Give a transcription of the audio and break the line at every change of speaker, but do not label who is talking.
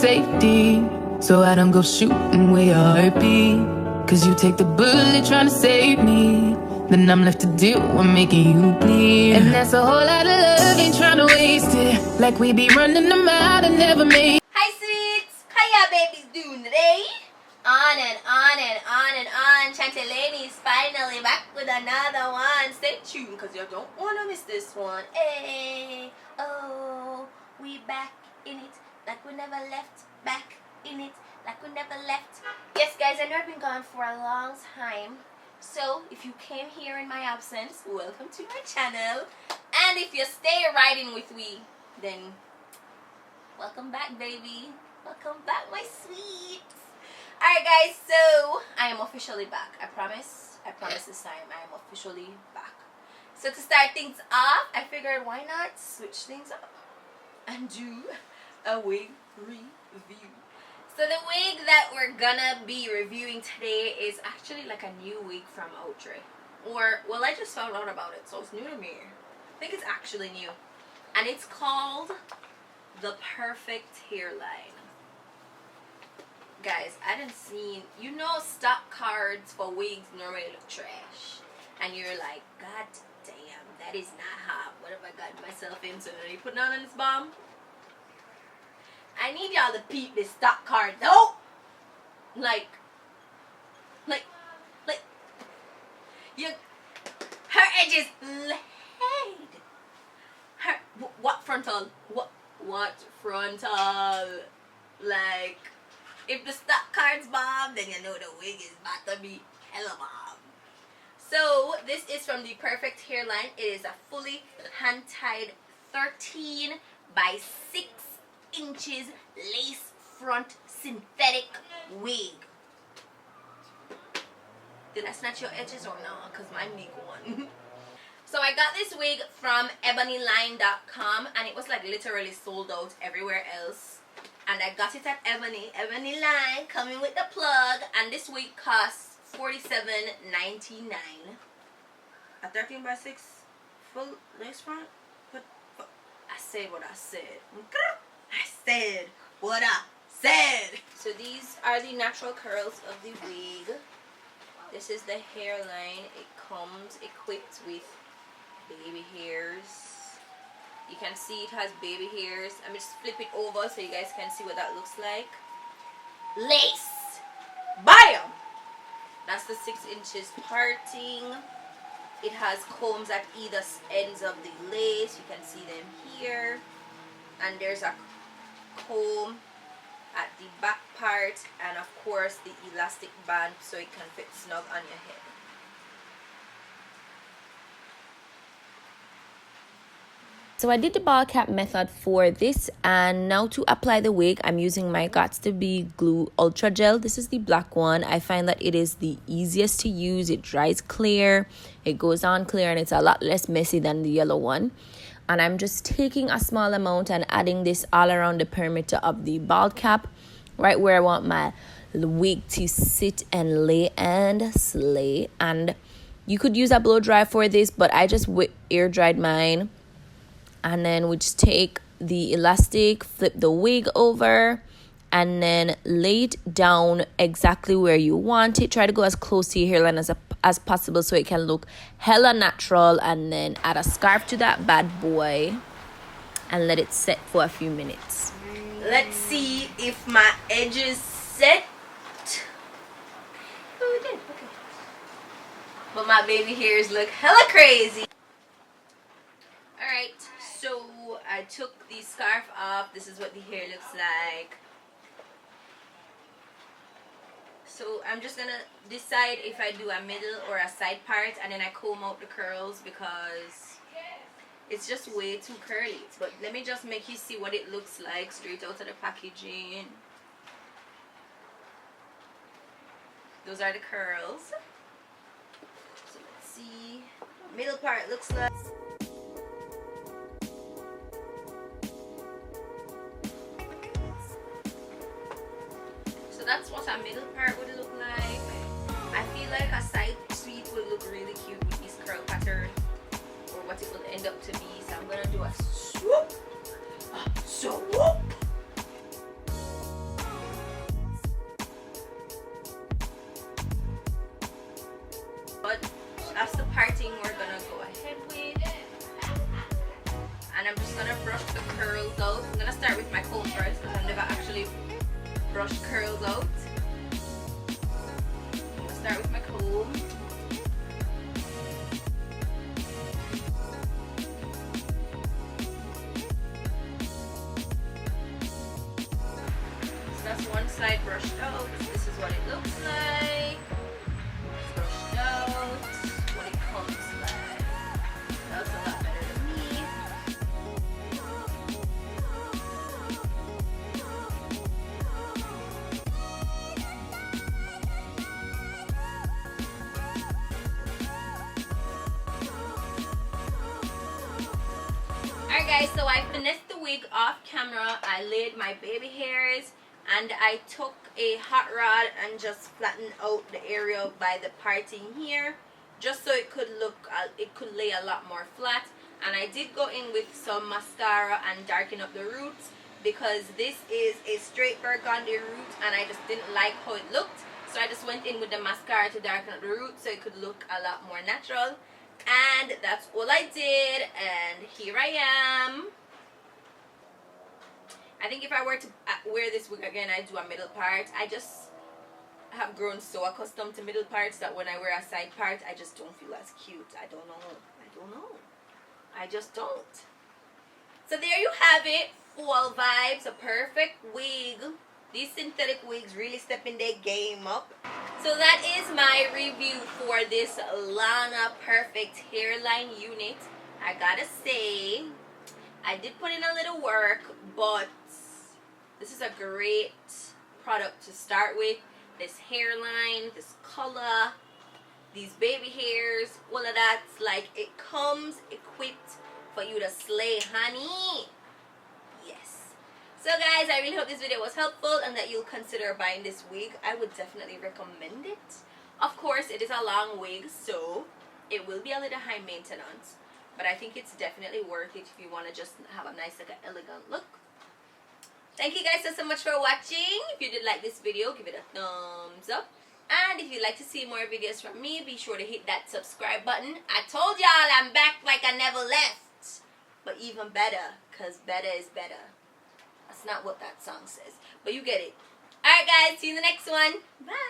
safety, so I don't go shooting where your heart be. Cause you take the bullet trying to save me, then I'm left to deal with making you bleed. And that's a whole lot of love, ain't trying to waste it, like we be running them out and never made.
Hi sweets! How y'all babies doing today? On and on and on and on. ChantayLainey is finally back with another one. Stay tuned because you don't want to miss this one. Hey, oh, we back in it like we never left. Back in it like we never left. Yes guys, I know I've been gone for a long time. So if you came here in my absence, welcome to my channel. And if you stay riding with me, then welcome back, baby. Welcome back, my sweets. Alright guys, so I am officially back. I promise this time I am officially back. So to start things off, I figured why not switch things up and do a wig review. So the wig that we're gonna be reviewing today is actually like a new wig from Outre. Or, well, I just found out about it, so it's new to me. I think it's actually new. And it's called the Perfect Hairline. Guys, I done seen, you know, stock cards for wigs normally look trash. And you're like, God damn, that is not hot. What have I gotten myself into? Are you putting on this bomb? I need y'all to peep this stock card though. Like, you, her edges laid. Her, what frontal? What frontal? Like, if the stock card's bomb, then you know the wig is about to be hella bomb. So, this is from the Perfect Hairline. It is a fully hand-tied 13 by 6 inches lace front synthetic wig. Did I snatch your edges or not? Because mine need one. So I got this wig from ebonyline.com and it was like literally sold out everywhere else. And I got it at Ebony Line, coming with the plug. And this wig costs $47.99. A 13 by 6 full lace front? But I said what I said. I said what I said. So these are the natural curls of the wig. This is the hairline. It comes equipped with baby hairs. You can see it has baby hairs. I'm just flip it over so you guys can see what that looks like. Lace. Bam! That's the 6 inches parting. It has combs at either ends of the lace. You can see them here. And there's a comb at the back part, and of course the elastic band so it can fit snug on your head. So I did the ball cap method for this, and now to apply the wig I'm using my Gots to Be Glue Ultra Gel. This is the black one. I find that it is the easiest to use. It dries clear, it goes on clear, and it's a lot less messy than the yellow one. And I'm just taking a small amount and adding this all around the perimeter of the ball cap, right where I want my wig to sit and lay and slay. And you could use a blow dry for this, but I just air dried mine. And then we just take the elastic, flip the wig over, and then lay it down exactly where you want it. Try to go as close to your hairline as possible so it can look hella natural, and then add a scarf to that bad boy and let it set for a few minutes. Let's see if my edges set. Oh, it did. Okay. But my baby hairs look hella crazy. Alright, so I took the scarf off. This is what the hair looks like. So I'm just gonna decide if I do a middle or a side part, and then I comb out the curls because it's just way too curly. But let me just make you see what it looks like straight out of the packaging. Those are the curls. So let's see what middle part looks like. So that's what a middle part would look like. I feel like a side sweep would look really cute with this curl pattern, or what it would end up to be. So I'm gonna do a swoop. A swoop. brush the curls out. I'm gonna start with my comb first because I've never actually brushed curls out. I'm gonna start with my comb. So that's one side brushed out. This is what it looks like. Brushed out. What it comes like. That's a lot better than me. Alright guys, so I finessed the wig off camera. I laid my baby hairs and I took a hot rod and just flattened out the area by the parting here, just so it could look, it could lay a lot more flat. And I did go in with some mascara and darken up the roots because this is a straight burgundy root and I just didn't like how it looked. So I just went in with the mascara to darken up the roots so it could look a lot more natural. And that's all I did, and here I am. I think if I were to wear this wig again, I'd do a middle part. I just have grown so accustomed to middle parts that when I wear a side part, I just don't feel as cute. I don't know. I just don't. So there you have it. Fall vibes, a perfect wig. These synthetic wigs really stepping their game up. So that is my review for this Lana Perfect hairline unit. I gotta say, I did put in a little work, but this is a great product to start with. This hairline, this color, these baby hairs, all of that, like it comes equipped for you to slay, honey. Yes. So guys, I really hope this video was helpful and that you'll consider buying this wig. I would definitely recommend it. Of course, it is a long wig, so it will be a little high maintenance. But I think it's definitely worth it if you want to just have a nice, like, an elegant look. Thank you guys so much for watching. If you did like this video, give it a thumbs up. And if you'd like to see more videos from me, be sure to hit that subscribe button. I told y'all I'm back like I never left. But even better, because better is better. That's not what that song says, but you get it. Alright guys, see you in the next one. Bye.